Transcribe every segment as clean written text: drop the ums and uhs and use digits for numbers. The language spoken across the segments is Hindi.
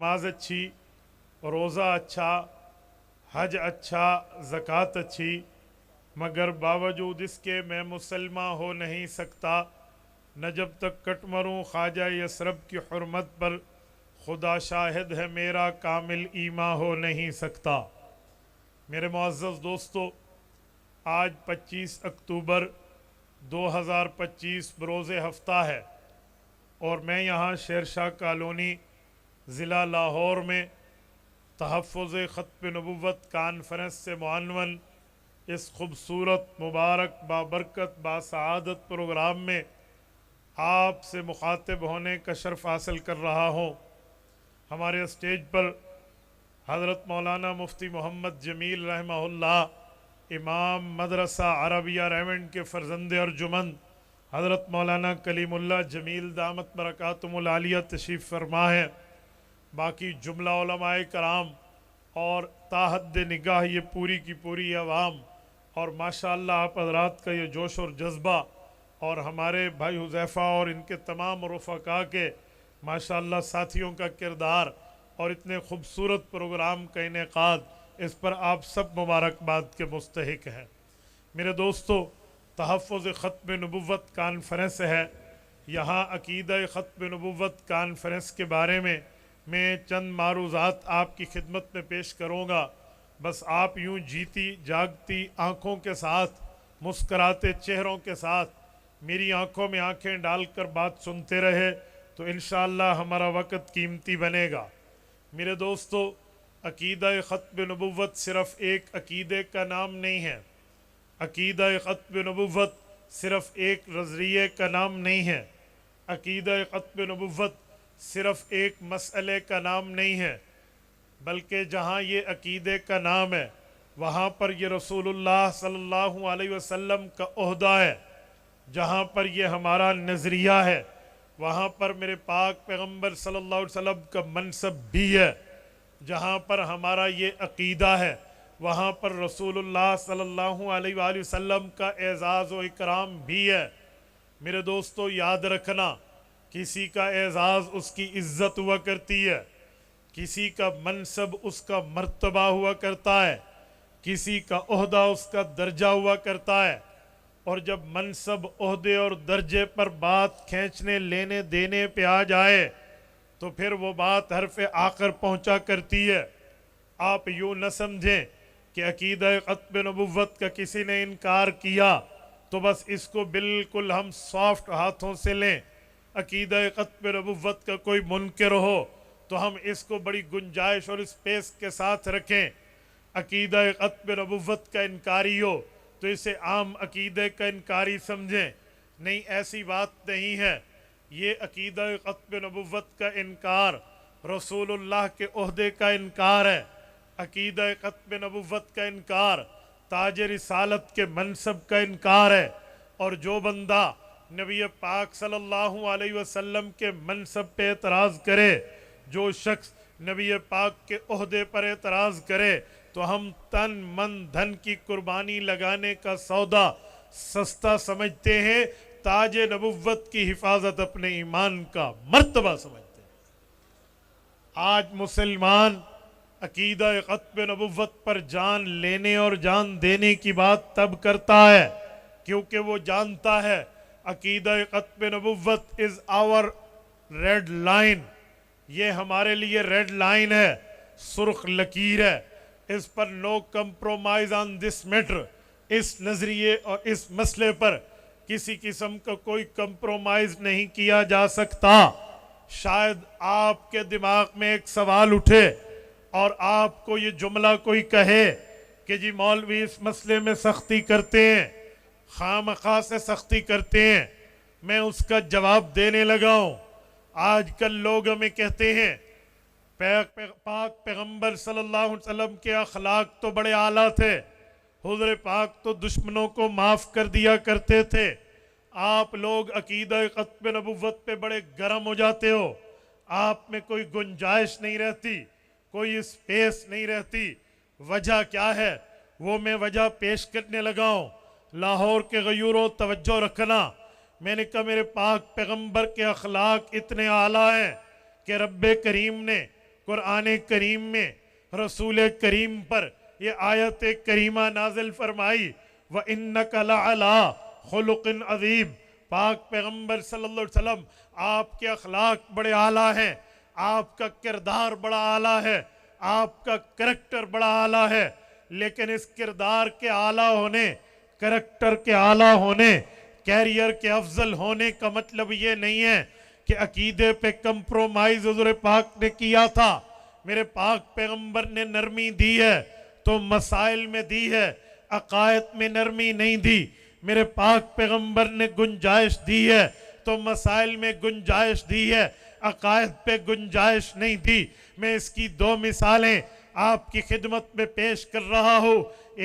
नमाज अच्छी, रोज़ा अच्छा, हज अच्छा, ज़कात अच्छी, मगर बावजूद इसके मैं मुसलमान हो नहीं सकता। न जब तक कट मरूँ ख्वाजा यसरब की हुर्मत पर, खुदा शाहिद है मेरा कामिल ईमान हो नहीं सकता। मेरे मुअज़्ज़ज़ दोस्तों, आज 25 अक्टूबर 2025 बरोज़े हफ्ता है और मैं यहाँ शेरशाह कॉलोनी ज़िला लाहौर में तहफ़्फ़ुज़ ख़त्म नबुव्वत कॉन्फ्रेंस से मुअन्वन इस खूबसूरत मुबारक बाबरकत बासआदत प्रोग्राम में आपसे मुखातिब होने का शर्फ़ हासिल कर रहा हूँ। हमारे स्टेज पर हज़रत मौलाना मुफ्ती मोहम्मद जमील रहमहुल्लाह, इमाम मदरसा अरबिया रेवंड के फ़र्जंद अर्जुमंद हज़रत मौलाना कलीमुल्लाह जमील दामत बरकातुहुल आलिया तशरीफ़ फरमा है। बाकी जुमला उलमाए कराम और ताहद निगाह ये पूरी की पूरी अवाम और माशाअल्लाह आप हज़रात का ये जोश और जज्बा और हमारे भाई हुज़ैफ़ा और इनके तमाम रफ़क़ा के माशाअल्लाह साथियों का किरदार और इतने खूबसूरत प्रोग्राम का इनेक़ाद, इस पर आप सब मुबारकबाद के मुस्तहिक हैं। मेरे दोस्तों, तहफ़्फ़ुज़ ख़त्म नबुव्वत कॉन्फ्रेंस है। यहाँ अक़ीदा ख़त्म नबुव्वत कॉन्फ्रेंस के बारे में मैं चंद मारूज़ात आपकी खिदमत में पेश करूँगा। बस आप यूँ जीती जागती आँखों के साथ, मुस्कराते चेहरों के साथ मेरी आँखों में आँखें डालकर बात सुनते रहे तो इंशाअल्लाह हमारा वक़्त कीमती बनेगा। मेरे दोस्तों, अक़ीदा ख़त्म नबुव्वत सिर्फ़ एक अक़ीदे का नाम नहीं है। अक़ीदा ख़त्म नबुव्वत सिर्फ़ एक नज़रिए का नाम नहीं है। अक़ीदा ख़त्म नबुव्वत सिर्फ़ एक मसले का नाम नहीं है, बल्कि जहाँ ये अक़ीदे का नाम है वहाँ पर ये रसूलुल्लाह सल्लल्लाहु अलैहि वसल्लम का ओहदा है। जहाँ पर ये हमारा नज़रिया है वहाँ पर मेरे पाक पैगम्बर सल्लल्लाहु अलैहि वसल्लम का मनसब भी है। जहाँ पर हमारा ये अक़ीदा है वहाँ पर रसूलुल्लाह सल्लल्लाहु अलैहि वसल्लम का एज़ाज़ व इकराम भी है। मेरे दोस्तों, याद रखना, किसी का एज़ाज़ उसकी इज़्ज़त हुआ करती है, किसी का मनसब उसका मर्तबा हुआ करता है, किसी का ओहदा उसका दर्जा हुआ करता है। और जब मनसब, ओहदे और दर्जे पर बात खींचने लेने देने पे आ जाए तो फिर वो बात हरफ़ आखिर पहुँचा करती है। आप यूँ न समझें कि अक़ीदा ख़त्म नबुव्वत का किसी ने इनकार किया तो बस इसको बिल्कुल हम सॉफ्ट हाथों से लें। अक़ीदा ख़त्म नबुव्वत का कोई मुनकिर हो तो हम इसको बड़ी गुंजाइश और स्पेस के साथ रखें। अक़ीदा ख़त्म नबुव्वत का इनकारी हो तो इसे आम अक़ीदे का इनकारी समझें। नहीं, ऐसी बात नहीं है। ये अक़ीदा ख़त्म नबुव्वत का इनकार रसूलुल्लाह के ओहदे का इनकार है। अक़ीदा ख़त्म नबुव्वत का इनकार ताज रिसालत के मनसब का इनकार है। और जो बंदा नबी पाक सल्लल्लाहु अलैहि वसल्लम के मनसब पे एतराज़ करे, जो शख्स नबी पाक के ओहदे पर एतराज़ करे, तो हम तन मन धन की कुर्बानी लगाने का सौदा सस्ता समझते हैं, ताज नबुव्वत की हिफाजत अपने ईमान का मर्तबा समझते हैं। आज मुसलमान अक़ीदा ख़त्म नबुव्वत पर जान लेने और जान देने की बात तब करता है क्योंकि वो जानता है अक़ीदा ख़त्म नबुव्वत इज़ आवर रेड लाइन। ये हमारे लिए रेड लाइन है, सुर्ख लकीर है। इस पर no compromise on this matter. इस नज़रिए और इस मसले पर किसी किस्म का कोई कंप्रोमाइज़ नहीं किया जा सकता। शायद आपके दिमाग में एक सवाल उठे और आपको ये जुमला कोई कहे कि जी मौलवी इस मसले में सख्ती करते हैं, खामखा से सख्ती करते हैं। मैं उसका जवाब देने लगा हूँ। आजकल लोग हमें कहते हैं पाक पैगम्बर सल्लल्लाहु अलैहि वसल्लम के अखलाक तो बड़े आला थे, हुज़ूर पाक तो दुश्मनों को माफ़ कर दिया करते थे। आप लोग अक़ीदा ख़त्म नबुव्वत पे बड़े गर्म हो जाते हो, आप में कोई गुंजाइश नहीं रहती, कोई स्पेस नहीं रहती। वजह क्या है वो मैं वजह पेश करने लगा हूँ। लाहौर के गयूरों, तवज्जो रखना, मैंने कहा मेरे पाक पैगम्बर के अखलाक इतने आला हैं कि रब्बे करीम ने कुरान करीम में रसूल करीम पर ये आयत करीमा नाजिल फरमाई, व इन्नका लअला खुलुकिन अज़ीम। पाक पैगम्बर सल्लल्लाहु अलैहि वसल्लम आपके अखलाक बड़े आला हैं, आपका किरदार बड़ा आला है, आपका करैक्टर बड़ा आला है। लेकिन इस किरदार के आला होने, करैक्टर के आला होने, कैरियर के अफजल होने का मतलब ये नहीं है कि अकीदे पे कंप्रोमाइज हुज़ूर पाक ने किया था। मेरे पाक पैगम्बर ने नरमी दी है तो मसाइल में दी है, अकायद में नरमी नहीं दी। मेरे पाक पैगम्बर ने गुंजाइश दी है तो मसाइल में गुंजाइश दी है, अकायद पे गुंजाइश नहीं दी। मैं इसकी दो मिसालें आपकी खिदमत में पेश कर रहा हूँ।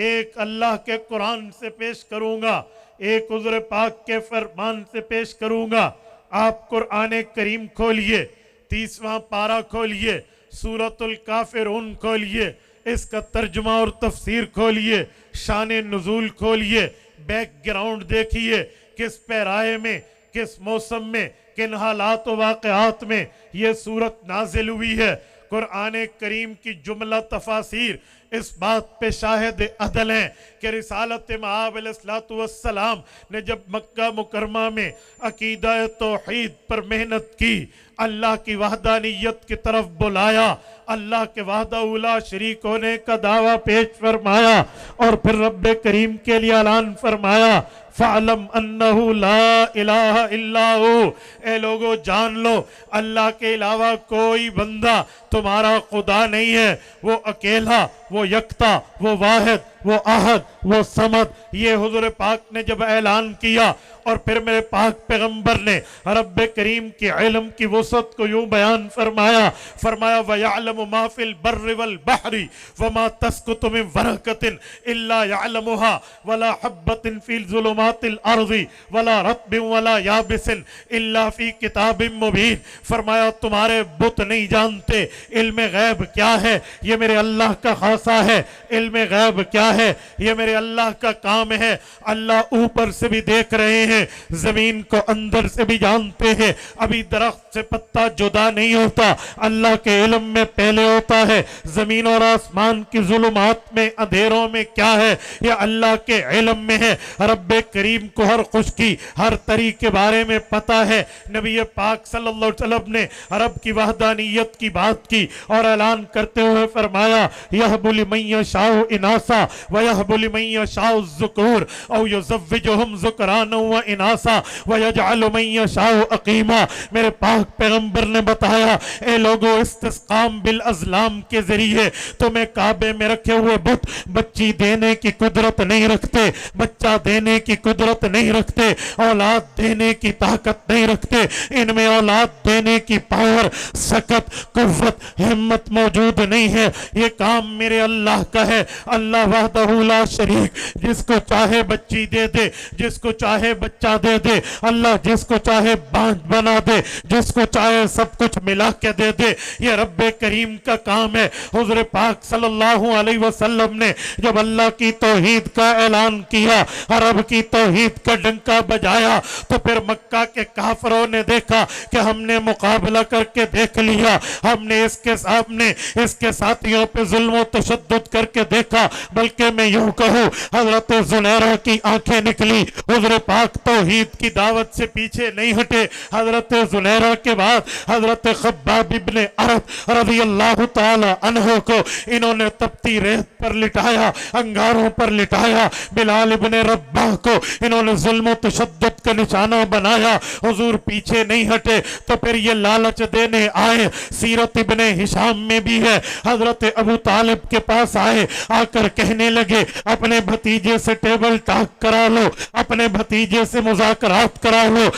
एक अल्लाह के कुरान से पेश करूँगा, एक हुज़ूर पाक के फरमान से पेश करूँगा। आप कुरान करीम खोलिए, 30वां पारा खोलिए, सूरतुल काफिरून खोलिए, इसका तर्जुमा और तफसीर खोलिए, शान नुज़ूल खोलिए, बैकग्राउंड देखिए, किस पैराए में, किस मौसम में, किन हालात व वाक़यात में ये सूरत नाजिल हुई है। कुरान करीम की जुमला तफासीर इस बात पे शाहिद अदल हैं कि रिसालत मआब अलैहिस्सलातु वस्सलाम ने जब मक्का मुकरमा में अकीदा तौहीद पर मेहनत की, अल्लाह की वहदानियत की तरफ बुलाया, अल्लाह के वाहदा उला शरीक होने का दावा पेश फरमाया और फिर रब्बे करीम के लिए ऐलान फरमाया, फ़अलम अन्नहु ला इलाहा इल्ला हु। ए लोगो जान लो अल्लाह के अलावा कोई बंदा तुम्हारा खुदा नहीं है। वो अकेला, वो यकता, वो वाहिद, वो आहद, वो समद। ये हुज़ूर पाक ने जब ऐलान किया और फिर मेरे पाक पैगम्बर ने रब्बे करीम के इल्म की वसअत को यूं बयान फरमाया, फरमाया वयअलमु मा फिल बर्रि वल बहरी वमा तस्कुतु मिन वरक़तिन इल्ला यअलमुहा वला हब्बतिन फिल ज़ुलुमातिल अर्ज़ि वला रत्बिन वला याबिसिन इल्ला फी किताबिन मुबीन। फरमाया तुम्हारे बुत नहीं जानते इल्म गैब क्या है, ये मेरे अल्लाह का खासा है। इल्म गैब क्या है, ये मेरे अल्लाह का काम है। अल्लाह ऊपर से भी देख रहे हैं, जमीन को अंदर से भी जानते हैं। अभी दरख्त से पत्ता जुदा नहीं होता, अल्लाह के इल्म में पहले होता है। जमीन और आसमान की जुल्मात में, अंधेरों में क्या है, ये अल्लाह के इल्म में है। रब्बे करीम को हर खुशकी, हर तरी के बारे में पता है। नबी पाक सल्लल्लाहु अलैहि वसल्लम ने रब की वहदानियत की बात की और ऐलान करते हुए फरमाया, यहबु लिमन यशाउ इनासा व यहबु लिमन यशाउ ज़ुकूर औ युज़व्विजुहुम ज़ुकराना व इनासा व यजअलु मन यशाउ अकीमा। मेरे पाक पैगंबर ने बताया, ए लोगों इस्तिस्काम बिल अज़लाम के जरिए तुम्हें काबे में रखे हुए बुत बच्ची देने की कुदरत नहीं रखते, बच्चा देने की कुदरत नहीं रखते, औलाद देने की ताकत नहीं रखते। इनमें औलाद देने की पावर, सकत, कुव्वत, हिम्मत मौजूद नहीं है। ये काम मेरे अल्लाह का है। अल्लाह वहदहू ला शरीक, जिसको चाहे बच्ची दे दे, जिसको चाहे बच्चा दे दे। अल्लाह जिसको चाहे बांझ बना दे, जिसको चाहे सब कुछ मिला के दे दे। ये रब्बे करीम का काम है। हुज़ूर पाक सल्लल्लाहु अलैहि वसल्लम ने जब अल्लाह की तौहीद का ऐलान किया, अरब की तौहीद का डंका बजाया, तो फिर मक्का के काफरों ने देखा कि हमने मुकाबला करके देख लिया, हमने इसके सामने इसके साथियों पे जुल्म और तशद्दुद करके देखा। बल्कि मैं यूं कहूँ, हजरत जुनैरा की आंखें निकली। हुज़ूर पाक तौहीद की दावत से पीछे नहीं हटे। हजरत जुनैरा के बाद हजरत खब्बाब इब्ने अरत रज़ियल्लाहु ताला अन्हु को इन्होंने तपती रेत पर लिटाया, अंगारों पर लिटाया। बिलाल इब्ने रब्बाह को इन्होंने जुल्म और तशद्दुद का निशाना बनाया। हुजूर पीछे नहीं हटे। तो फिर ये लालच देने आए। सीरत इब्ने हिशाम में भी है, हजरत अबू तालिब के पास आए, आकर कहने लगे अपने भतीजे से टेबल टॉक करा लो, अपने भतीजे से मुज़ाकरात करा लो।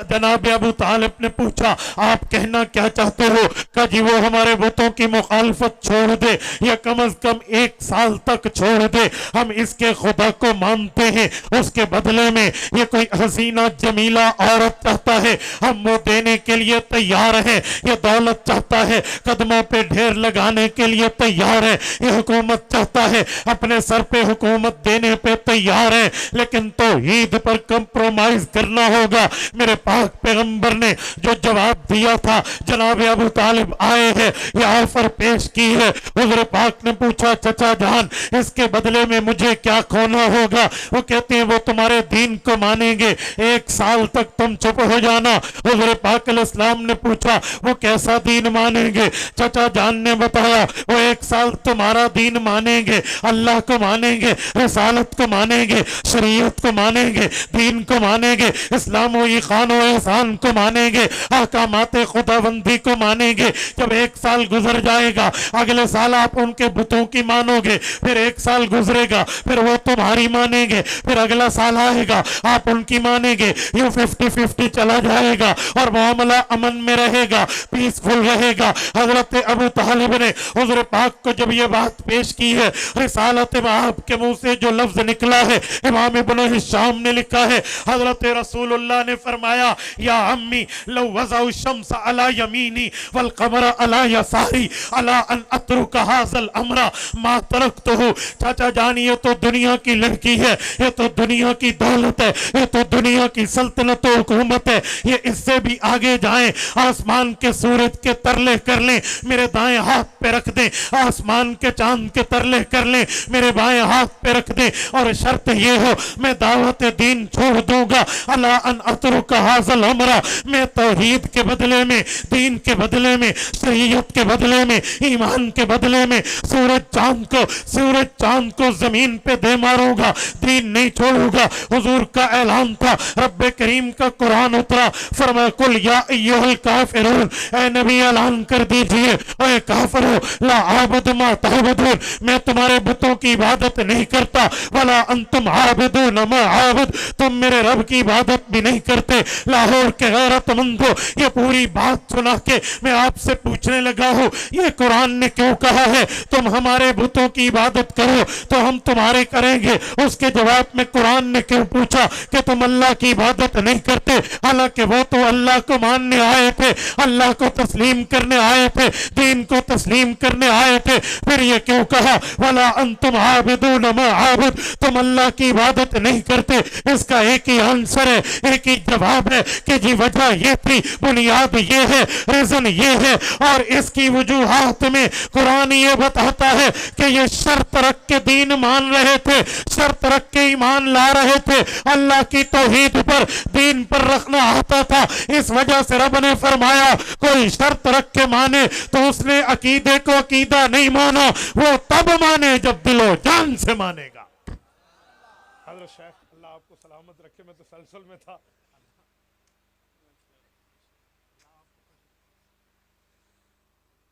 जनाब अबू तालिब ने पूछा, आप कहना क्या चाहते हो? कहा जी वो हमारे बुतों की मुखालफत छोड़ दे, या कम अज कम 1 साल तक छोड़ दे। हम इसके खुदा को मानते हैं, उसके बदले में ये कोई हसीना जमीला औरत चाहता है, हम वो देने के लिए तैयार हैं। ये दौलत चाहता है, कदमों पे ढेर लगाने के लिए तैयार है। ये हुकूमत चाहता है, अपने अपने सर पे हुकूमत देने पे तैयार है, लेकिन तौहीद पर कंप्रोमाइज करना होगा। मेरे पाक पैगंबर ने जो जवाब दिया था, जनाब अबू तालिब आए हैं, ये ऑफर पेश की है। हुज़ूर पाक ने पूछा, चचा जान इसके बदले में मुझे क्या खोना होगा? वो कहते हैं वो तुम्हारे दीन को मानेंगे, 1 साल तक तुम चुप हो जाना। हुज़ूर पाक अलैहिस्सलाम ने पूछा वो कैसा दीन मानेंगे? चचा जान ने बताया वो 1 साल तुम्हारा दीन मानेंगे, अल्लाह को मानेंगे, रिसालत को मानेंगे, शरीयत को मानेंगे, दीन को मानेंगे, इस्लाम व ईमान व एहसान को मानेंगे, अहकामात खुदाबंदी को मानेंगे। जब 1 साल गुजर जाएगा, अगले साल आप उनके बुतों की मानोगे, फिर 1 साल गुजरेगा, फिर वो तुम्हारी मानेंगे, फिर अगला साल आएगा आप उनकी मानेंगे। यूं 50-50 चला जाएगा और मामला अमन में रहेगा, पीसफुल रहेगा। हजरत अबू तालिब ने हुज़ूर पाक को जब ये बात पेश की है, रिसालत आपके मुंह से जो लफ्ज निकला है, इमाम इब्न हिशाम ने लिखा है, हजरत रसूलुल्लाह ने फरमाया, या अम्मी लौ वज़अ शम्स अला यमीनी वल कमर अला यसारी अला अन अतरुक हाज़ल अमरा मा तरक्तहु। चाचा जानिए तो दुनिया की लड़की है, ये तो दुनिया की दौलत है, ये तो दुनिया की सल्तनत और हुकूमत है, ये इससे भी आगे जाएं, आसमान के सूरज के तरले कर लें, मेरे दाएं हाथ पे रख दें, आसमान के चांद के तरले कर लें, मेरे बाएं हाथ पे रख दें, और शर्त ये हो मैं दावत दीन छोड़ दूंगा, अला अन अतरुक हाज़ल अमरा, मैं तौहीद के बदले में, दीन के बदले में, शरीयत के बदले में, ईमान के बदले में सूरज चांद को जमीन पे दे मारूंगा, दीन नहीं छोड़ूंगा। हुजूर का ऐलान था, रब्बे करीम का कुरान उतरा, फरमाया कुल या अय्युहल काफिरून, ऐ नबी ऐलान कर दीजिए ओए काफिरो ला आबुदु मा तअबुदून, मैं तुम्हारे बुतों की इबादत नहीं करता, वला अंतुम आबिदून मा आबुद, तुम मेरे रब की इबादत भी नहीं करते। लाहौर के गैरतमंदो, ये पूरी बात सुना के मैं आपसे पूछने लगा हूँ, ये कुरान ने क्यों कहा है तुम हमारे बुतों की इबादत करो तो हम तुम्हारे करेंगे? उसके जवाब में कुरान ने क्यों पूछा कि तुम अल्लाह की इबादत नहीं करते, हालांकि वो तो अल्लाह को मानने आए थे, अल्लाह को तस्लीम करने आए थे, दीन को तस्लीम करने आए थे। फिर ये क्यों कहा वला अंतुम आबिदून मा आबुद, तुम अल्लाह की इबादत नहीं करते? इसका एक ही आंसर है, एक ही जवाब है कि जी वजह ये थी, बुनियाद ये है, रीजन ये है, और इसकी वजूहात में कुरान ये बताता है कि ये शर्त रख के दीन मान रहे थे, शर्त रख के ईमान ला रहे थे, अल्लाह की तौहीद पर, दीन पर रखना आता था। इस वजह से रब ने फरमाया कोई शर्त रख के माने तो उसने अकीदे को अकीदा नहीं माना, वो तब माने जब दिलो जान से मानेगा। हज़रत शेख अल्लाह आपको सलामत रखे, मैं तो सलसल में था।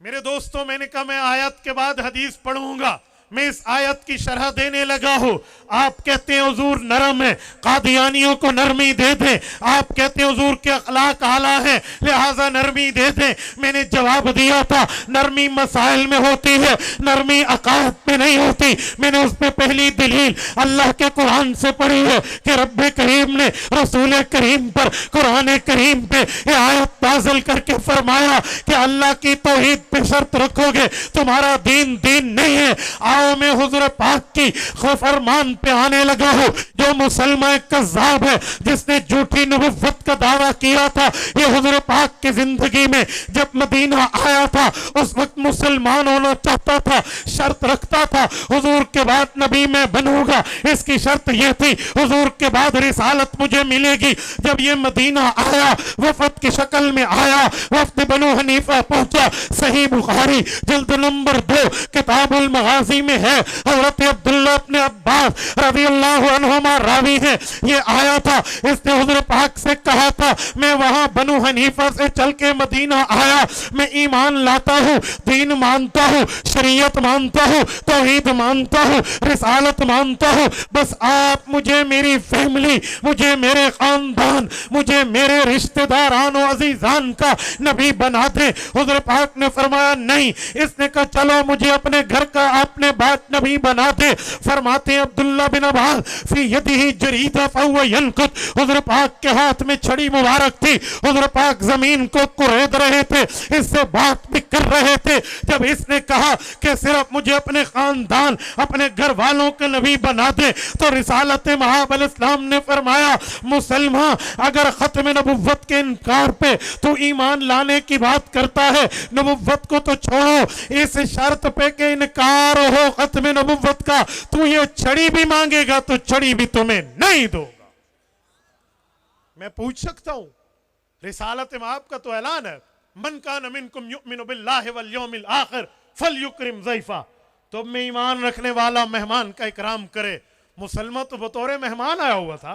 मेरे दोस्तों, मैंने कहा मैं आयत के बाद हदीस पढ़ूंगा, मैं इस आयत की शरह देने लगा हूं। आप कहते हैं हुजूर नरम है, कादियानियों को नरमी दे दें, आप कहते हैं हुजूर के अखलाक आला है लिहाजा नरमी दे दें। मैंने जवाब दिया था नरमी मसाइल में होती है, नरमी अकायद में नहीं होती। मैंने उस पर पहली दलील अल्लाह के कुरान से पढ़ी है कि रब्बे करीम ने रसूल करीम पर, कुरान करीम पे ये आयत नाज़िल करके फरमाया कि अल्लाह की तौहीद पे शर्त रखोगे तुम्हारा दीन दीन नहीं है। आओ मैं हुजूर पाक की फरमान पे आने लगा हूँ। जो मुसलमान कज़्ज़ाब है, जिसने झूठी नबुव्वत का दावा किया था, ये हुजूर पाक की जिंदगी में जब मदीना आया था उस वक्त मुसलमान होना चाहता था, शर्त रखता था हुजूर के बाद नबी मैं बनूंगा। इसकी शर्त यह थी हुजूर के बाद रिसालत मुझे मिलेगी। जब ये मदीना आया, वफद की शक्ल में आया, वफद बनु हनीफा पहुंचा। सही बुखारी जिल्द नंबर 2 किताबुल मगाजी में है, हज़रत अब्दुल्लाह इब्न अब्बास रज़ियल्लाहु अन्हुमा रावी है। ये आया था, इसने हुज़ूर पाक से कहा था मैं वहां बनु हनीफा से चल के मदीना आया, मैं ईमान लाता हूँ, दीन मानता हूँ, शरीयत मानता हूँ, तौहीद मानता हूँ, रिसालत मानता हूँ, बस आप मुझे मेरी फैमिली, मुझे मेरे खानदान, मुझे मेरे रिश्तेदारान और अजीजान का नबी बना दे। हुज़ूर पाक ने फरमाया नहीं। इसने कहा चलो मुझे अपने घर का, अपने बाद नबी बना दे। फरमाते अब्दुल्ला बिन अब्बास फी यदिही जरीदा फहुव यनकुत, हुजूर पाक के हाथ में छड़ी मुबारक थी, हुजूर पाक जमीन को कुरेद रहे थे, इससे बात भी कर रहे थे। जब इसने कहा कि सिर्फ मुझे अपने खानदान अपने घर वालों के नबी बना दे, तो रिसालत महब अलैहिस्सलाम ने फरमाया मुसलमान अगर खत्म नबुव्वत के इनकार पे तो ईमान लाने की बात करता है, नबुव्वत को तो छोड़ो, इस शर्त पे के इनकार हो खत्म नबुव्वत का, तू ये छड़ी भी मांगेगा तो छड़ी भी तुम्हें नहीं दूंगा। मैं पूछ सकता हूं, रिसालत महब का तो ऐलान है, मन कान मिनकुम युमिनु बिल्लाहि वल यौमिल आखिर फलयुक्रिम ज़ैफा, तो में ईमान रखने वाला मेहमान का इकराम करे। मुसलमान तो बतौर मेहमान आया हुआ था,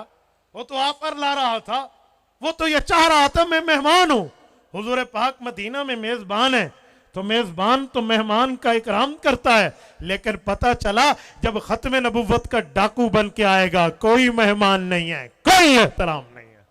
वो तो आफर ला रहा था, वो तो ये चाह रहा था मैं मेहमान हूं। हुजूर पाक मदीना में मेजबान है, तो मेजबान तो मेहमान का इकराम करता है, लेकिन पता चला जब खत्म नबुव्वत का डाकू बन के आएगा कोई मेहमान नहीं है, कोई एहतराम नहीं है।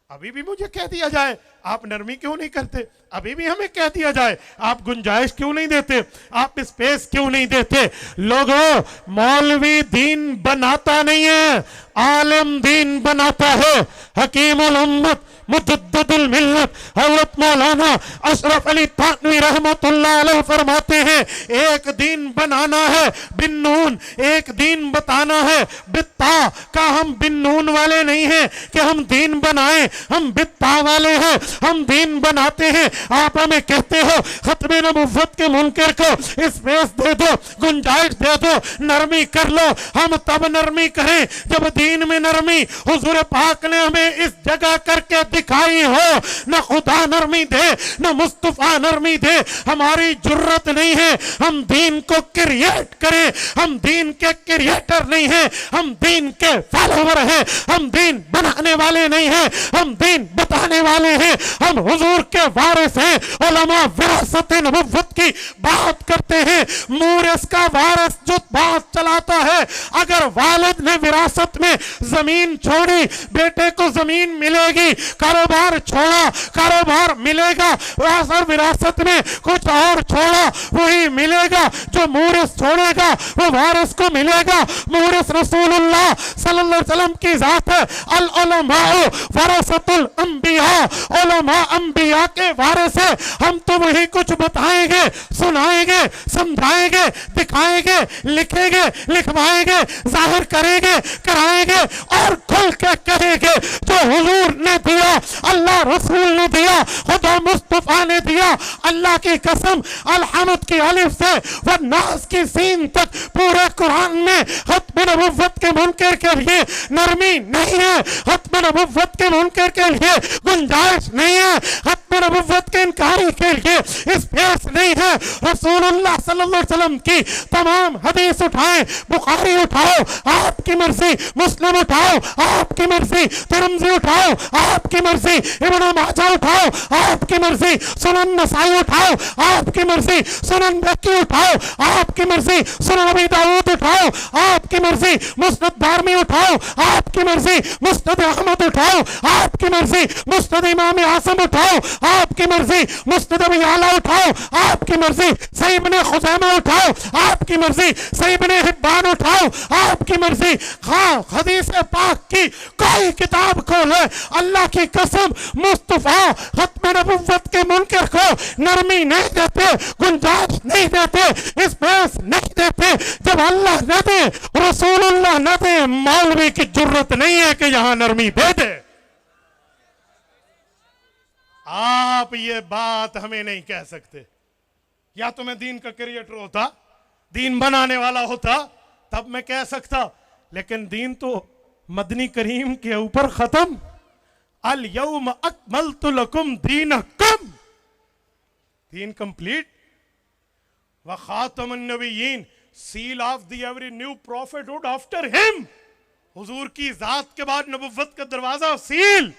अभी भी मुझे कह दिया जाए आप नरमी क्यों नहीं करते, अभी भी हमें कह दिया जाए आप गुंजाइश क्यों नहीं देते, आप स्पेस क्यों नहीं देते। लोगों, मौलवी दीन बनाता नहीं है, आलिम दीन बनाता है। हकीमुल उम्मत मुजद्दिदुल मिल्लत हज़रत मौलाना अशरफ अली थानवी रहमतुल्लाह अलैह फरमाते हैं, एक दीन बनाना है बिन नून, एक दीन बताना है बित्ता का। हम बिन नून वाले नहीं हैं कि हम दीन बनाएं, हम बित्ता वाले हैं, हम दीन बनाते हैं। आप हमें कहते हो खत्मे नबुव्वत के मुनकर को स्पेस दे दो, गुंजाइश दे दो, नरमी कर लो। हम तब नरमी करें जब दीन में नरमी हुजूर पाक ने हमें इस जगह करके दिखाई हो। न खुदा नरमी दे, न मुस्तफा नरमी दे, हमारी जुर्रत नहीं है हम दीन को क्रिएट करें। हम दीन के क्रिएटर नहीं हैं, हम दीन के फॉलोवर हैं, हम दीन बनाने वाले नहीं हैं, हम दीन बताने वाले हैं। हम हुजूर के वारिस हैं, उलमा विरासत नबुव्वत की बात करते हैं। मूरिस का वारिस जो बात चलाता है, अगर वालिद ने विरासत में जमीन छोड़ी, बेटे को जमीन मिलेगी, कारोबार छोड़ा कारोबार मिलेगा, विरासत में कुछ और छोड़ा वही मिलेगा, जो मूरिस छोड़ेगा वो वारिस को मिलेगा। मूरिस रसूलुल्लाह सल्लल्लाहु अलैहि वसल्लम की जात है। अल उलमा वरसतुल अंबिया, उलमा अंबिया के वारिस है। हम तो वही कुछ बताएंगे, सुनाएंगे, समझाएंगे, दिखाएंगे, लिखेंगे, लिखवाएंगे, जाहिर करेंगे, कराएंगे और खुल के कहेंगे जो हुजूर ने दिया, अल्लाह रसूल ने दिया, खुदा मुस्तफा ने दिया। अल्लाह की कसम, अलहमद की अलिफ से व नास की सीन तक पूरे कुरान में खत्म नबुव्वत के मुनकर के लिए नरमी नहीं है, खत्म नबुव्वत के मुनकर के लिए गुंजाइश नहीं है, खत्म नबुव्वत के इनकारी के लिए स्पेस नहीं है। रसूलुल्लाह सल्लल्लाहु अलैहि वसल्लम की तमाम हदीस उठाएं, बुखारी उठाओ आपकी मर्जी, मुस्लिम उठाओ आपकी मर्जी, तिरमिज़ी उठाओ आपकी मर्जी, इब्न माजा उठाओ आपकी मर्जी, सुनन नसाई उठाओ आपकी मर्जी, सुनन बकी उठाओ आपकी मर्जी, सुनन अबी दाऊद उठाओ आपकी मर्जी, मुस्नद दारमी उठाओ आपकी मर्जी, मुस्नद अहमद उठाओ आपकी मर्जी, मुस्नद इमाम आसम उठाओ आपकी मर्जी, मुस्नद अबी आला उठाओ आपकी मर्जी, सही इब्न खुज़ैमा उठाओ आपकी मर्जी, सही इब्न हिब्बान उठाओ आपकी मर्जी। हाँ, हदीस पाक की कोई किताब खोले, अल्लाह की कसम मुस्तफा खत्म नबुव्वत के मुनकर को नरमी नहीं देते, गुंजाइश नहीं देते, स्पेस नहीं देते। जब अल्लाह न दे, रसूलुल्लाह न दे, मौलवी की जरूरत नहीं है कि यहां नरमी दे दे। आप ये बात हमें नहीं कह सकते। या तो मैं दीन का क्रिएटर होता, दीन बनाने वाला होता, तब मैं कह सकता, लेकिन दीन तो मदनी करीम के ऊपर खत्म। अल यौम अकमलतु लकुम दीनकुम, दीन कंप्लीट। व खातमुन नबिय्यीन, seal of the every new prophethood after him. हुजूर की जात के बाद नबुव्वत का दरवाजा सील,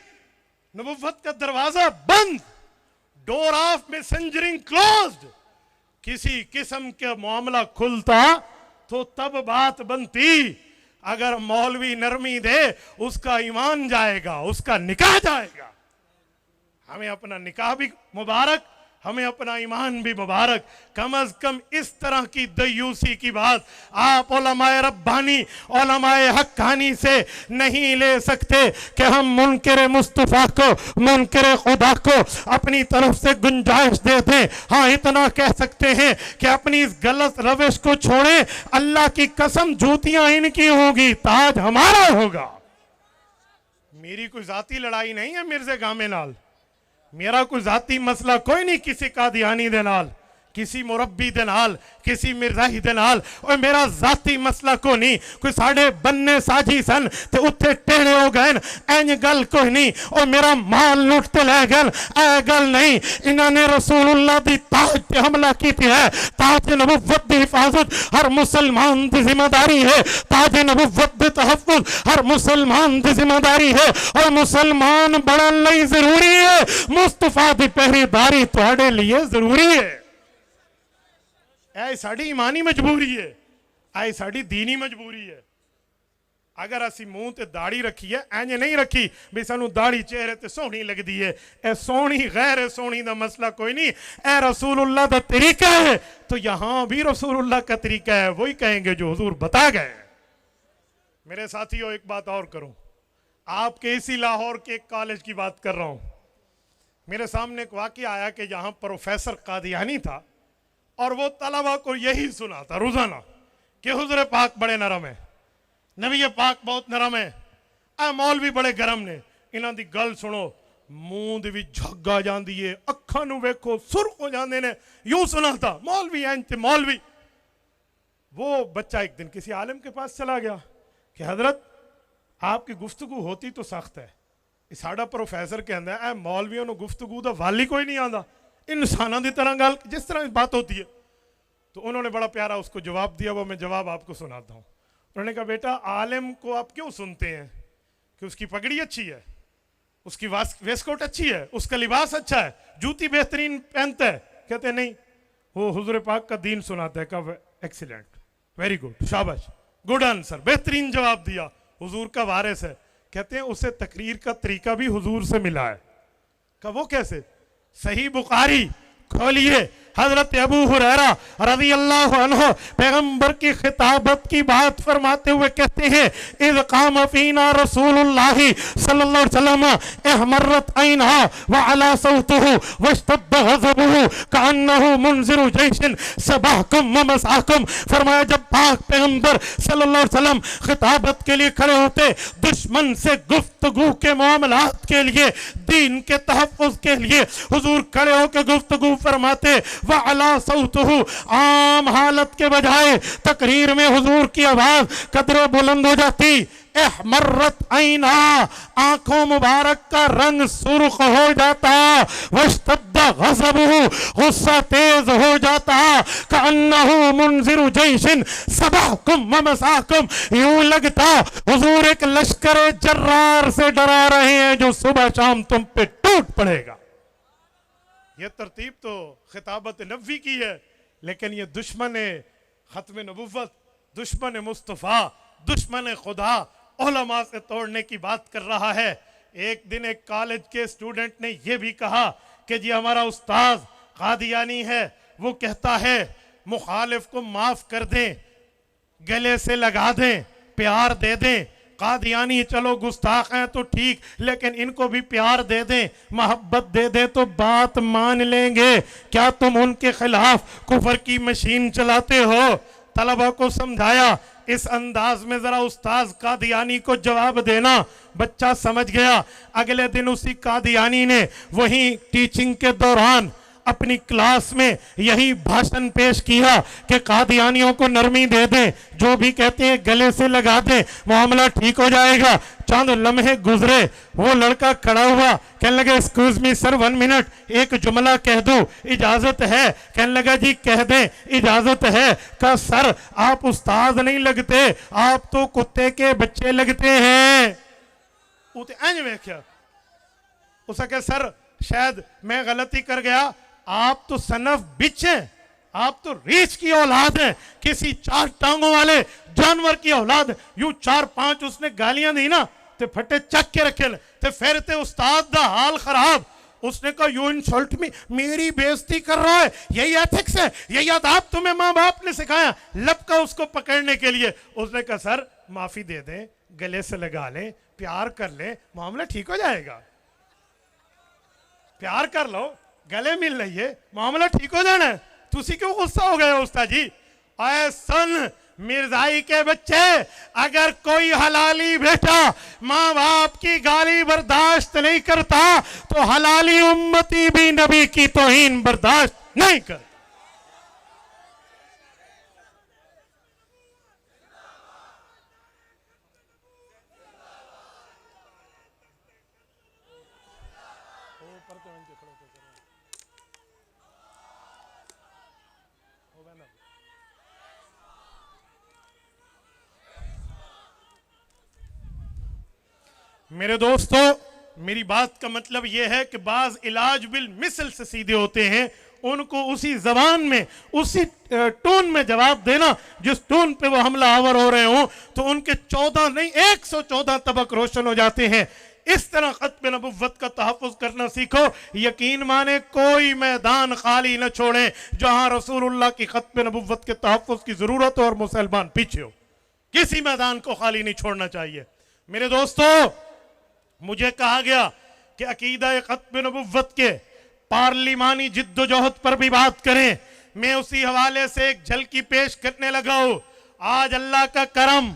नबुव्वत का दरवाजा बंद, डोर ऑफ मैसेंजरिंग क्लोज्ड। किसी किस्म का मामला खुलता तो तब बात बनती। अगर मौलवी नरमी दे, उसका ईमान जाएगा, उसका निकाह जाएगा। हमें अपना निकाह भी मुबारक, हमें अपना ईमान भी मुबारक। कम अज कम इस तरह की दयूसी की बात आप उलमाए रब्बानी उलमाए हक्कानी से नहीं ले सकते कि हम मुनकर मुस्तफ़ा को मुनकर खुदा को अपनी तरफ से गुंजाइश दे दें। हाँ, इतना कह सकते हैं कि अपनी इस गलत रविश को छोड़ें, अल्लाह की कसम जूतियां इनकी होगी, ताज हमारा होगा। मेरी कोई जाती लड़ाई नहीं है मिर्ज़े गामे नाल, मेरा कोई जाती मसला कोई नहीं किसी कादियानी दे नाल, किसी मुरब्बी दे नाल, किसी मिर्जाही दे नाल। और मेरा जाती मसला को नहीं, कोई साढ़े बन्ने साजी सन ते उत्थे टेढ़े हो गए, इंज गल कोई नहीं। और मेरा माल लुटते ले गए, ऐ गल नहीं। इन्होंने रसूलुल्लाह दी ताज पे हमला की है। ताज नबुव्वत दी हिफाजत हर मुसलमान की जिम्मेदारी है। ताज नबुव्वत दी तहफ्फुज़ हर मुसलमान की जिम्मेदारी है। और मुसलमान बनन लई जरूरी है, मुस्तफा दी पहरेदारी तुहाडे लिए जरूरी है। ऐ साड़ी ईमानी मजबूरी है, ऐ साड़ी दीनी मजबूरी है। अगर असी मुंह ते दाढ़ी रखी है, इंज नहीं रखी भी सानू दाढ़ी चेहरे ते सोहनी लगती है, ए सोहनी गैर सोहनी दा मसला कोई नहीं, ए रसूलुल्लाह दा तरीका है। तो यहां भी रसूलुल्लाह का तरीका है, वही कहेंगे जो हुजूर बता गए। मेरे साथियों, एक बात और करूं, आपके इसी लाहौर के एक कॉलेज की बात कर रहा हूं। मेरे सामने एक वाकया आया कि यहां प्रोफेसर कादियानी था और वो तलबा को यही सुनाता रोजाना कि हुजूर पाक बड़े नरम है, नबी पाक बहुत नरम है, आ मौलवी बड़े गरम ने। इन्हां दी गल सुनो, मूंह दी भी झग आ जांदी है, अखां नूं वेखो सुर्ख हो जांदे ने। यूं सुनाता मौलवी इंज ते मौलवी। वो बच्चा एक दिन किसी आलिम के पास चला गया कि हजरत आपकी गुफ्तगू होती तो सख्त है, साडा प्रोफेसर कहंदा है मौलवियों नूं गुफ्तगू दा वाली कोई नहीं आंदा, इंसानों की तरह गल जिस तरह बात होती है। तो उन्होंने बड़ा प्यारा उसको जवाब दिया, वो मैं जवाब आपको सुनाता हूँ। उन्होंने कहा बेटा, आलिम को आप क्यों सुनते हैं कि उसकी पगड़ी अच्छी है, उसकी वेस्टकोट अच्छी है, उसका लिबास अच्छा है, जूती बेहतरीन पहनता है? कहते नहीं, वो हुजूर पाक का दीन सुनाता है। कब? एक्सीलेंट, वेरी गुड, शाबाश, गुड आंसर, बेहतरीन जवाब दिया, हुजूर का वारिस है। कहते हैं उसे तकरीर का तरीका भी हुजूर से मिला है। कहा वो कैसे? सही बुखारी खोलिए, हजरत अबू हुरैरा रज़ी अल्लाह अन्हु पैगंबर की खिताबत की बात फरमाते हुए कहते हैं, इज़ क़ाम फ़ीना रसूलुल्लाह सल्लल्लाहु अलैहि वसल्लम अहमरत ऐनहा व अला सौतुहु वश्तद्द ग़ज़बुहु कअन्नहु मुनज़िरु जैशिन सबाहकुम व मसाकुम। फरमाया जब पाक पैगंबर सल्लल्लाहु अलैहि वसल्लम खिताबत के लिए खड़े होते, दुश्मन से गुफ्तगू के मामलात के लिए, दीन के तहफ़्फ़ुज़ के लिए हुजूर खड़े होकर गुफ्तगू फरमाते। व अला सौतुहु, आम हालत के बजाय तकरीर में हुजूर की आवाज कदरे बुलंद हो जाती। अहमरत ऐना, आंखों मुबारक का रंग सुर्ख हो जाता। वश्तद्द ग़ज़बुहु, गुस्सा तेज हो जाता। कअन्नहु मुनज़िरु जैशिन सबाहकुम व मसाकुम, यूं लगता हुजूर एक लश्कर जर्रार से डरा रहे हैं जो सुबह शाम तुम पे टूट पड़ेगा। ये तरतीब तो खिताबत नबी की है, लेकिन ये दुश्मन खत्म नबुव्वत, दुश्मन मुस्तफ़ा, दुश्मन खुदा उलमा से तोड़ने की बात कर रहा है। एक दिन एक कॉलेज के स्टूडेंट ने यह भी कहा कि जी हमारा उस्ताद कादियानी है, वो कहता है मुखालिफ को माफ कर दें, गले से लगा दें, प्यार दे दें। कादियानी चलो गुस्ताख हैं तो ठीक, लेकिन इनको भी प्यार दे दें, मोहब्बत दे दें तो बात मान लेंगे। क्या तुम उनके खिलाफ कुफर की मशीन चलाते हो? तलबा को समझाया, इस अंदाज में जरा उस्ताद कादियानी को जवाब देना। बच्चा समझ गया। अगले दिन उसी कादियानी ने वही टीचिंग के दौरान अपनी क्लास में यही भाषण पेश किया कि कादियानियों को नरमी दे दें, जो भी कहते हैं गले से लगा दें, मामला ठीक हो जाएगा। चंद लम्हे गुजरे, वो लड़का खड़ा हुआ, कहने लगा एक्सक्यूज मी सर 1 मिनट, एक जुमला कह दो, इजाजत है? कहने लगा जी कह दें, इजाजत है। कहा सर आप उस्ताद नहीं लगते, आप तो कुत्ते के बच्चे लगते हैं। उसका कहा सर शायद मैं गलती कर गया, आप तो सनफ बिच हैं, आप तो रीछ की औलाद है, किसी 4 टांगों वाले जानवर की औलाद। यूं 4-5 उसने गालियां दी ना ते फटे चक के रखे ते फिर ते उस्ताद दा हाल खराब। उसने कहा यू इंसल्ट मी, मेरी बेइज्जती कर रहा है, यही एथिक्स है, यही आदाब तुम्हें माँ बाप ने सिखाया। लपका उसको पकड़ने के लिए। उसने कहा सर माफी दे दें, गले से लगा लें, प्यार कर लें, मामला ठीक हो जाएगा। प्यार कर लो, गले मिल रही मामला ठीक हो जाना है। तुसी क्यों गुस्सा हो गए उस्ताद जी? आए सुन मिर्जाई के बच्चे, अगर कोई हलाली बेटा माँ बाप की गाली बर्दाश्त नहीं करता तो हलाली उम्मती भी नबी की तौहीन बर्दाश्त नहीं कर। मेरे दोस्तों, मेरी बात का मतलब यह है कि बाज इलाज बिल मिसल से सीधे होते हैं। उनको उसी जबान में, उसी टोन में जवाब देना जिस टोन पे वो हमलावर हो रहे हो, तो उनके 14 नहीं 114 तबक रोशन हो जाते हैं। इस तरह खत्म नबुव्वत का तहफ़्फ़ुज़ करना सीखो। यकीन माने कोई मैदान खाली न छोड़ें जहां रसूलुल्लाह की खत्म नबुव्वत के तहफ़्फ़ुज़ की जरूरत हो और मुसलमान पीछे हो। किसी मैदान को खाली नहीं छोड़ना चाहिए। मेरे दोस्तों, मुझे कहा गया कि अकीदा खत्म नबुव्वत के पार्लिमानी जिद्दोजहद पर भी बात करें। मैं उसी हवाले से एक झलकी पेश करने लगा हूं। आज अल्लाह का करम,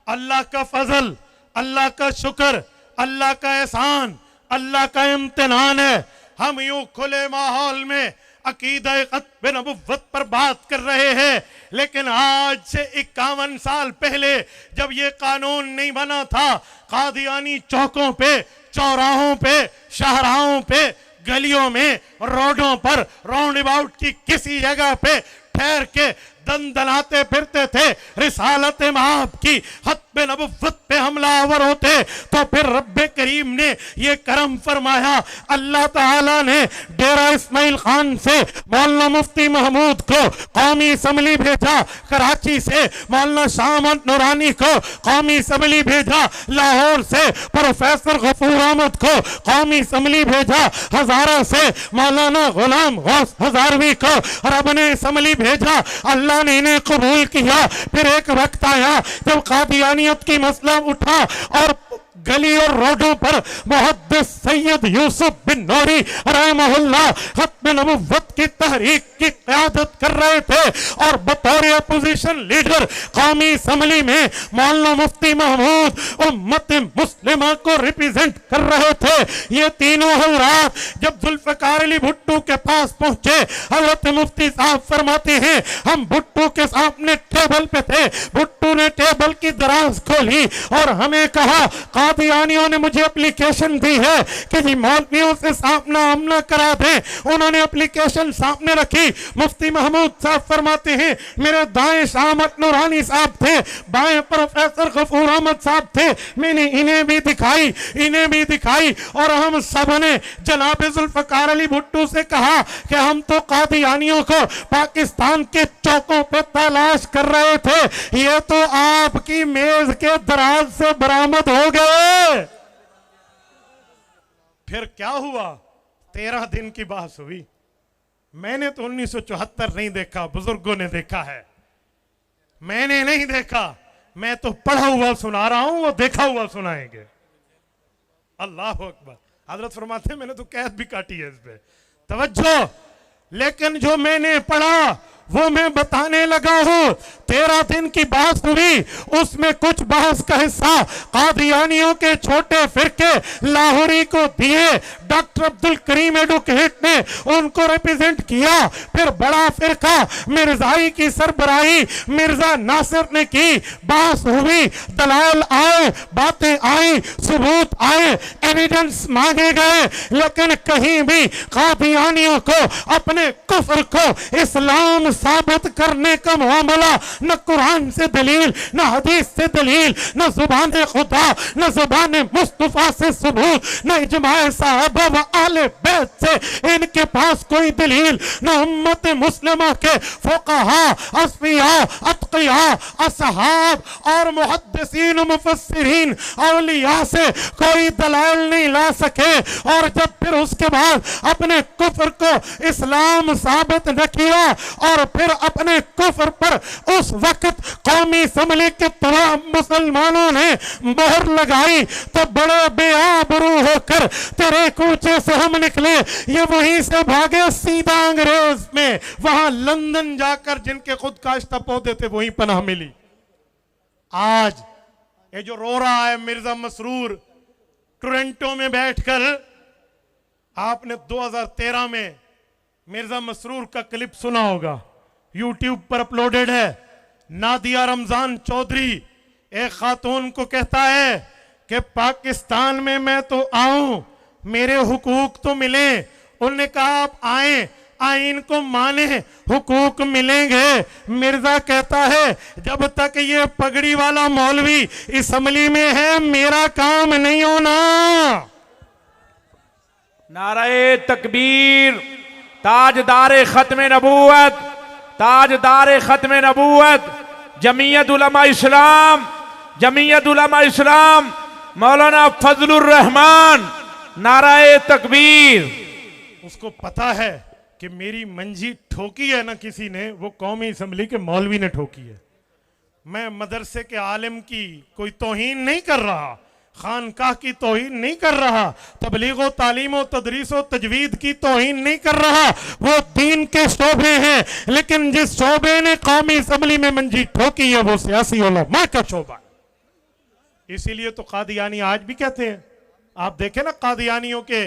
अल्लाह का फजल, अल्लाह का शुक्र, अल्लाह का एहसान, अल्लाह का इम्तिहान है। हम यूं खुले माहौल में अकीदा खत्म नबुव्वत पर बात कर रहे हैं, लेकिन आज से 51 साल पहले जब ये कानून नहीं बना था, कादियानी चौकों पे, चौराहों पे, शाहराहों पे, गलियों में, रोडों पर, राउंड अबाउट की किसी जगह पे ठहर के दंदनाते फिरते थे, रिसालत माप की खत्म नबुव्वत पे हमलावर होते, तो फिर रब्बे करीम ने ये करम फरमाया। अल्लाह ताला ने डेरा इस्माइल खान से मौलाना मुफ्ती महमूद को कौमी असम्बली भेजा, कराची से मौलाना शाह अहमद नूरानी को कौमी असम्बली भेजा, लाहौर से प्रोफेसर गफूर अहमद को कौमी असम्बली भेजा, हजारा से मौलाना गुलाम गौस हजारवी को रब ने असम्बली भेजा। अल्लाह ने इन्हें कबूल किया। फिर एक वक्त आया जब कादियानियत की मसला उठा और गली और रोडों पर मुहद्दिस सैयद यूसुफ बिन नूरी रहमहुल्लाह खत्म नबुव्वत की तहरीक की क़यादत कर रहे थे और बतौर अपोजिशन लीडर कौमी असम्बली में मौलाना मुफ्ती महमूद उम्मत मुस्लिमा को रिप्रेजेंट कर रहे थे। ये तीनों हज़रात जब जुल्फ़िकार अली भुट्टो के पास पहुंचे, हजरत मुफ्ती साहब फरमाते हैं हम भुट्टो के सामने टेबल पे थे। भुट्टो ने टेबल की दराज खोली और हमें कहा, कादियानियों ने मुझे एप्लीकेशन दी है कि जी मौलवियों से सामना आमना करा दें। उन्होंने एप्लीकेशन सामने रखी। मुफ्ती महमूद साहब फरमाते हैं मेरे दाएं शाह अहमद नूरानी साहब थे, बाएं प्रोफेसर गफूर अहमद साहब थे। मैंने इन्हें भी दिखाई, इन्हें भी दिखाई और हम सब ने जनाब जुल्फ़िकार अली भुट्टो से कहा कि हम तो कादियानियों को पाकिस्तान के चौकों पे तलाश कर रहे थे, ये तो आपकी मेज के दराज से बरामद हो गए। फिर क्या हुआ? 13 दिन की बात हुई। मैंने तो 1974 नहीं देखा, बुजुर्गों ने देखा है, मैंने नहीं देखा। मैं तो पढ़ा हुआ सुना रहा हूं, वो देखा हुआ सुनाएंगे। अल्लाह अकबर। हजरत फरमाते हैं मैंने तो कैद भी काटी है इस पे, तवज्जो। लेकिन जो मैंने पढ़ा वो मैं बताने लगा हूं। 13 दिन की बात हुई, उसमें कुछ बहस का हिस्सा कादियानियों के छोटे फिरके लाहौरी को दिए। डॉक्टर अब्दुल करीम एडवोकेट ने उनको रिप्रेजेंट किया। फिर बड़ा फिरका मिर्जाई की सरबराही मिर्जा नासिर ने की। बहस हुई, दलाल आए, बातें आई, सबूत आए, एविडेंस मांगे गए, लेकिन कहीं भी कादियानियों को अपने कुफ्र को इस्लाम साबित करने का मामला न कुरान से दलील, न हदीस से दलील, न जुबान खुदा, न जुबान मुस्तफा से सबूत, न इजमाए साहबा व आले बैत से इनके पास कोई दलील, न उम्मत मुस्लिमा के फुक़हा, अस्फिया, अत्क़िया, असहाब और मुहद्दिसीन मुफस्सिरीन औलिया से कोई दलाइल नहीं ला सके। और जब फिर उसके बाद अपने कुफ्र को इस्लाम साबित न किया और फिर अपने कुफ्र पर उस वक्त कौमी असम्बली के तमाम मुसलमानों ने मोहर लगाई, तो बड़े बेआबरू होकर तेरे कूचे से हम निकले, ये वहीं से भागे सीधा अंग्रेज में, वहां लंदन जाकर जिनके खुद काश्ता पौधे थे वहीं पनाह मिली। आज ये जो रो रहा है मिर्जा मसरूर टोरंटो में बैठकर, आपने 2013 में मिर्जा मसरूर का क्लिप सुना होगा, यूट्यूब पर अपलोडेड है। नादिया रमजान चौधरी एक खातून को कहता है कि पाकिस्तान में मैं तो आऊं, मेरे हुकूक तो मिले। उन्होंने कहा आप आए, आइन को माने, हुकूक मिलेंगे। मिर्जा कहता है जब तक ये पगड़ी वाला मौलवी असम्बली में है मेरा काम नहीं होना। नारे तकबीर, ताजदार खत्म नबूवत, ताजदार खत्म नबूवत जमीयत उलमा इस्लाम, जमीयत उलमा इस्लाम मौलाना फजलुर रहमान, नारे तकबीर। उसको पता है कि मेरी मंजी ठोकी है ना किसी ने, वो कौमी असम्बली के मौलवी ने ठोकी है। मैं मदरसे के आलिम की कोई तौहीन नहीं कर रहा, खानकाह की तौहीन नहीं कर रहा, तबलीग व तालीम व तदरीस व तजवीद की तौहीन नहीं कर रहा, वो दीन के शोबे हैं। लेकिन जिस शोबे ने कौमी असम्बली में मंजी ठोकी है वो सियासी उलमा का शोबा। इसीलिए तो कादियानी आज भी कहते हैं, आप देखें ना कादियानियों के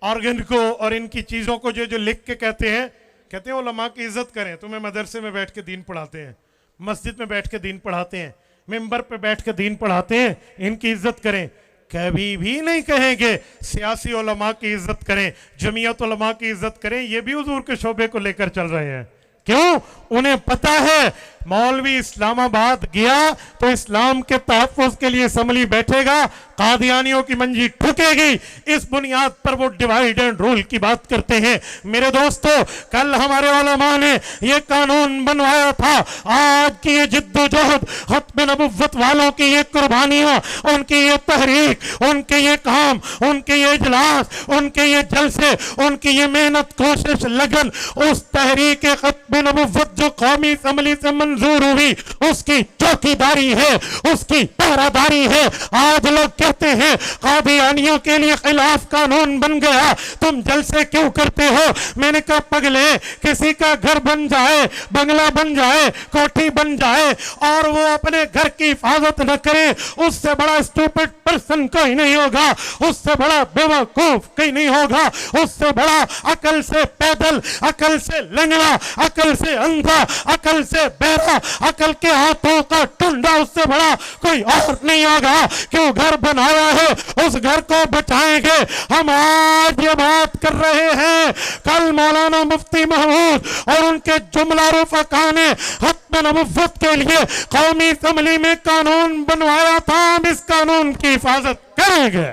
ऑर्गन को और इनकी चीजों को जो जो लिख के कहते हैं उलमा की इज्जत करें। तुम्हें मदरसे में बैठ के दीन पढ़ाते हैं, मस्जिद में बैठ के दीन पढ़ाते हैं, मिंबर पे बैठ के दीन पढ़ाते हैं, इनकी इज्जत करें। कभी भी नहीं कहेंगे सियासी उलमा की इज्जत करें, जमीयत उलमा की इज्जत करें। ये भी हुजूर के शोबे को लेकर चल रहे हैं। क्यों? उन्हें पता है मौलवी इस्लामाबाद गया तो इस्लाम के तहफ़्फ़ुज़ के लिए असम्बली बैठेगा, कादियानियों की मंजी ठुकेगी। इस बुनियाद पर वो डिवाइड एंड रूल की बात करते हैं। मेरे दोस्तों, कल हमारे उलमा ने ये कानून बनवाया था। आज की ये जिद्दोजहद, खत्म नबुव्वत वालों की ये कुर्बानियां, उनकी ये तहरीक, उनके ये काम, उनके ये इजलास, उनके ये जलसे, उनकी ये मेहनत, कोशिश, लगन, उस तहरीक खत्म नबुव्वत जो कौमी असम्बली से मंजूर हुई उसकी चौकीदारी है, उसकी पहरादारी है। आज लोग कहते हैं कादियानियों के लिए खिलाफ कानून बन गया, तुम जलसे क्यों करते हो? मैंने कहा पगले, किसी का घर बन जाए, बंगला बन जाए, कोठी बन जाए और वो अपने घर की हिफाजत न करे, उससे बड़ा स्टूपिड पर्सन कोई नहीं होगा, उससे बड़ा बेवकूफ कोई नहीं होगा, उससे बड़ा अकल से पैदल, अकल से लंगड़ा, अकल से अंधा, अकल से बहरा, अकल के हाथों का टुंडा उससे बड़ा कोई और नहीं होगा। क्यों घर बनाया है, उस घर को बचाएंगे। हम आज ये बात कर रहे हैं, कल मौलाना मुफ्ती महमूद और उनके जुमला रुफका ने खत्म नबुव्वत के लिए कौमी असम्बली में कानून बनवाया था। हम इस कानून की हिफाजत करेंगे,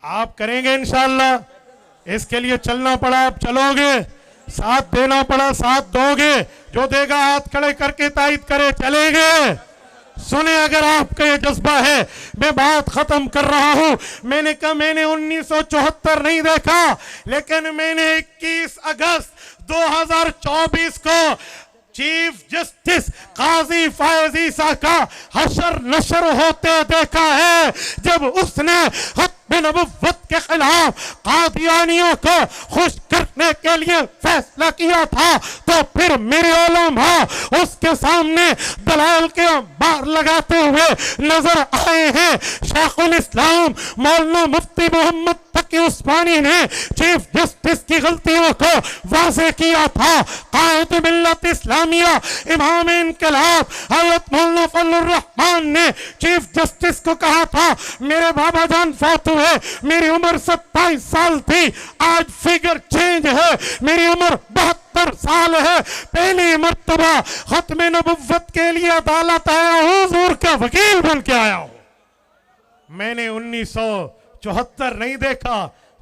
आप करेंगे इंशाअल्लाह। इसके लिए चलना पड़ा आप चलोगे, साथ देना पड़ा साथ दोगे, जो देगा हाथ खड़े करके तायद करे, चलेंगे। सुने, अगर आपका ये जज्बा है। मैं बात खत्म कर रहा हूं। मैंने कहा मैंने 1974 नहीं देखा, लेकिन मैंने 21 अगस्त 2024 को चीफ जस्टिस काजी फायजी सा का हशर नशर होते देखा है, जब उसने नबुव्वत के खिलाफ कादियानियों को खुश करने के लिए फैसला किया था। तो फिर मेरे उलमा उसके सामने दलाल के बार लगाते हुए नजर आए हैं। शेखुल इस्लाम मौलाना मुफ्ती मोहम्मद तकी उस्मानी ने चीफ जस्टिस की गलतियों को वाज़ेह किया था। कायद मिल्लत इस्लामिया इमाम इनकलाब हज़रत मौलाना फजलुर रहमान ने चीफ जस्टिस को कहा था, मेरे बाबा जान फौत हुए, मेरी उम्र 27 साल थी, आज फिगर चेंज है। मेरी उम्र 72 साल है, पहली मर्तबा खत्म नबुव्वत के लिए अदालत आया हूँ, हुजूर का वकील बन के आया हूँ। मैंने 1974 नहीं देखा,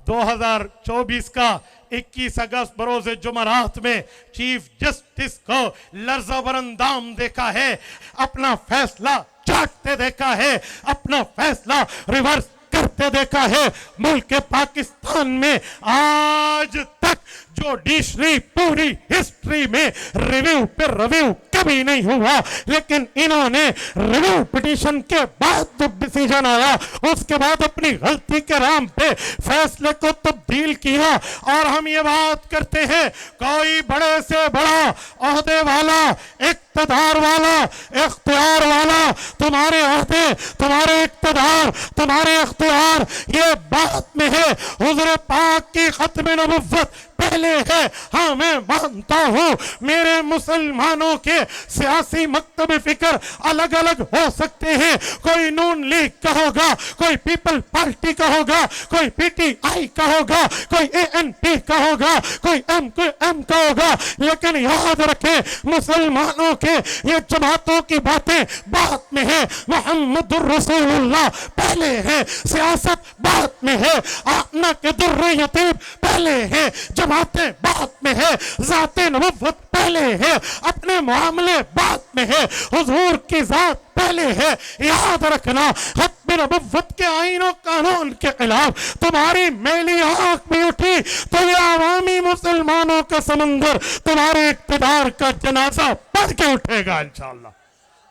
2024 का 21 अगस्त बरोज जुमरात में चीफ जस्टिस को लर्जा बरंदाम देखा है, अपना फैसला चाटते देखा है, अपना फैसला रिवर्स करते देखा है। मुल्क पाकिस्तान में आज तक जुडिशरी पूरी हिस्ट्री में रिव्यू पे रिव्यू कभी नहीं हुआ, लेकिन इन्होंने रिव्यू पिटीशन के बाद जब डिसीजन आया उसके बाद अपनी गलती के राम पे फैसले को तब्दील किया। और हम ये बात करते हैं, कोई बड़े से बड़ा ओहदे वाला, इख्तियार वाला, इख्तियार वाला, तुम्हारे ओहदे, तुम्हारे इख्तियार, तुम्हारे इख्तियार ये बात में है। हुज़ूर पाक की खत्म नबुव्वत पहले है। हाँ, मैं मानता हूँ मेरे मुसलमानों के सियासी मकतब फिक्र अलग अलग हो सकते हैं। कोई नून लीग का होगा, कोई पीपल पार्टी का होगा, कोई पीटीआई का होगा, कोई एएनपी का होगा, कोई एमक्यूएम का होगा, लेकिन याद रखें मुसलमानों के ये जमातों की बातें बात में है। मुहम्मदुर रसूलुल्लाह पहले है, सियासत बात में है, आना के दुर्रे यतीम पहले है, जमातें बात में है, ज़ाते नबुव्वत पहले है, अपने मामले बात में है, हुजूर की जात पहले है। याद रखना, खत्म नबुव्वत के आईन और कानून के खिलाफ तुम्हारी मैली आंख भी उठी तो ये आवामी मुसलमानों का समंदर तुम्हारे इख्तियार का जनाजा पढ़ के उठेगा इंशाअल्लाह।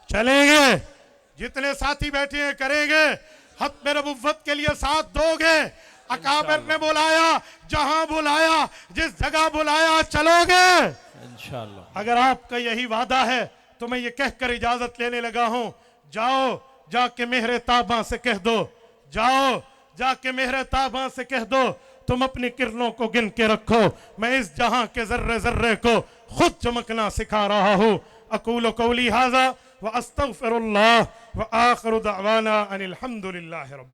चलेंगे, जितने साथी बैठे हैं करेंगे, खत्म नबुव्वत के लिए साथ दोगे। अकाबर ने बुलाया, जहां बुलाया, जिस जगह बुलाया चलोगे इंशाअल्लाह। अगर आपका यही वादा है तो मैं ये कहकर इजाजत लेने लगा हूं, जाओ जाके मेहरे ताबा से कह दो, जाओ जाके मेहरे ताबा से कह दो तुम अपनी किरणों को गिन के रखो, मैं इस जहां के जर्रे जर्रे को खुद चमकना सिखा रहा हूं। अकूलु कौली हाज़ा व अस्तगफिरुल्लाह व आखिरु दअवाना अनिल हम्दुलिल्लाहि रब्बिल